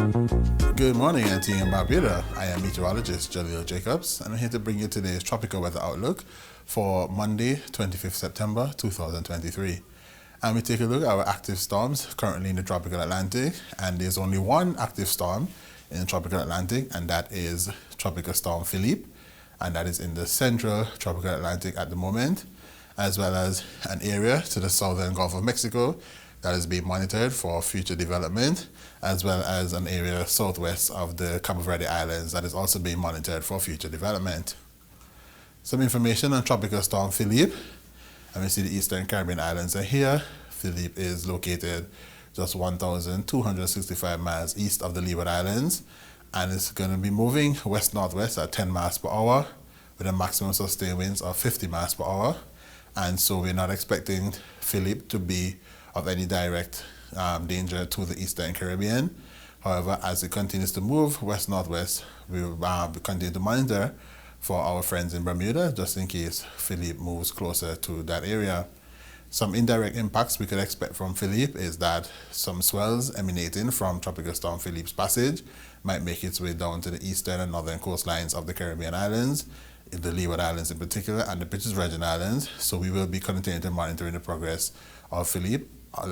Good morning, Auntie in Barbuda. I am meteorologist Jaleel Jacobs, and I'm here to bring you today's tropical weather outlook for Monday, 25th September 2023. And we take a look at our active storms currently in the tropical Atlantic, and there's only one active storm in the tropical Atlantic, and that is Tropical Storm Philippe, and that is in the central tropical Atlantic at the moment, as well as an area to the southern Gulf of Mexico that is being monitored for future development, as well as an area southwest of the Cabo Verde Islands that is also being monitored for future development. Some information on Tropical Storm Philippe, and we see the Eastern Caribbean Islands are here. Philippe is located just 1,265 miles east of the Leeward Islands, and it's going to be moving west-northwest at 10 miles per hour with a maximum sustained winds of 50 miles per hour. And so we're not expecting Philippe to be of any direct danger to the Eastern Caribbean. However, as it continues to move west-northwest, we will continue to monitor for our friends in Bermuda, just in case Philippe moves closer to that area. Some indirect impacts we could expect from Philippe is that some swells emanating from Tropical Storm Philippe's passage might make its way down to the eastern and northern coastlines of the Caribbean islands, the Leeward Islands in particular, and the British Virgin Islands. So we will be continuing to monitor the progress of Philippe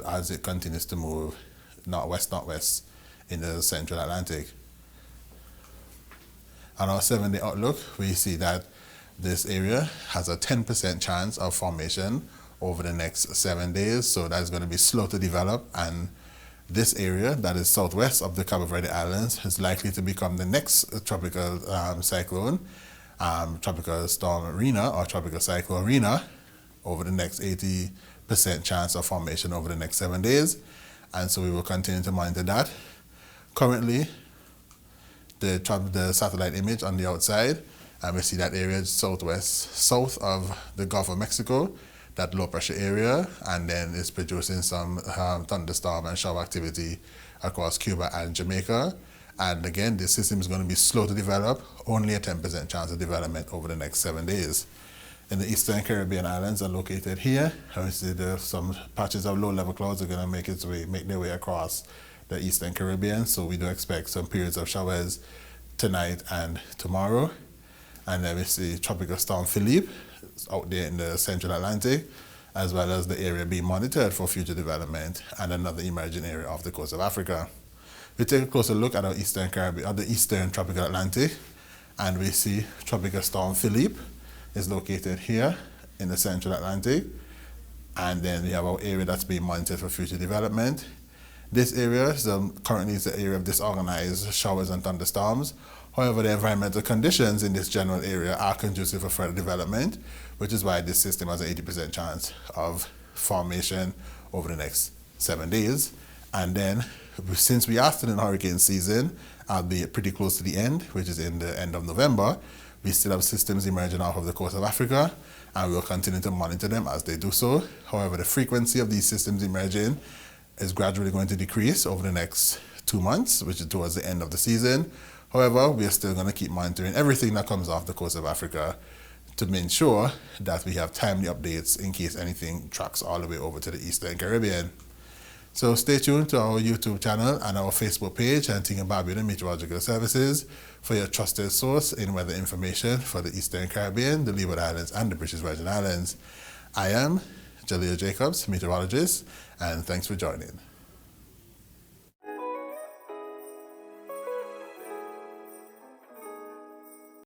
as it continues to move northwest in the central Atlantic. On our 7-day outlook, we see that this area has a 10% chance of formation over the next 7 days, so that's going to be slow to develop, and this area that is southwest of the Cabo Verde Islands is likely to become the next tropical cyclone, Tropical Storm Rina or Tropical Cyclone Rina, over the next 80% chance of formation over the next 7 days, and so we will continue to monitor that. Currently, the satellite image on the outside, and we see that area south of the Gulf of Mexico, that low pressure area, and then it's producing some thunderstorm and shower activity across Cuba and Jamaica. And again, this system is going to be slow to develop, only a 10% chance of development over the next 7 days. In the Eastern Caribbean islands are located here. And we see some patches of low-level clouds are going to make their way across the Eastern Caribbean. So we do expect some periods of showers tonight and tomorrow. And then we see Tropical Storm Philippe out there in the Central Atlantic, as well as the area being monitored for future development, and another emerging area off the coast of Africa. We take a closer look at our Eastern Caribbean, or the Eastern Tropical Atlantic, and we see Tropical Storm Philippe is located here in the Central Atlantic, and then we have our area that's being monitored for future development. This area currently is the area of disorganized showers and thunderstorms. However, the environmental conditions in this general area are conducive for further development, which is why this system has an 80% chance of formation over the next 7 days. And then, since we are still in hurricane season, albeit pretty close to the end, which is in the end of November, we still have systems emerging off of the coast of Africa, and we will continue to monitor them as they do so. However, the frequency of these systems emerging is gradually going to decrease over the next 2 months, which is towards the end of the season. However, we are still going to keep monitoring everything that comes off the coast of Africa to make sure that we have timely updates in case anything tracks all the way over to the Eastern Caribbean. So stay tuned to our YouTube channel and our Facebook page, Antigua and Barbuda Meteorological Services, for your trusted source in weather information for the Eastern Caribbean, the Leeward Islands, and the British Virgin Islands. I am Jaleel Jacobs, meteorologist, and thanks for joining.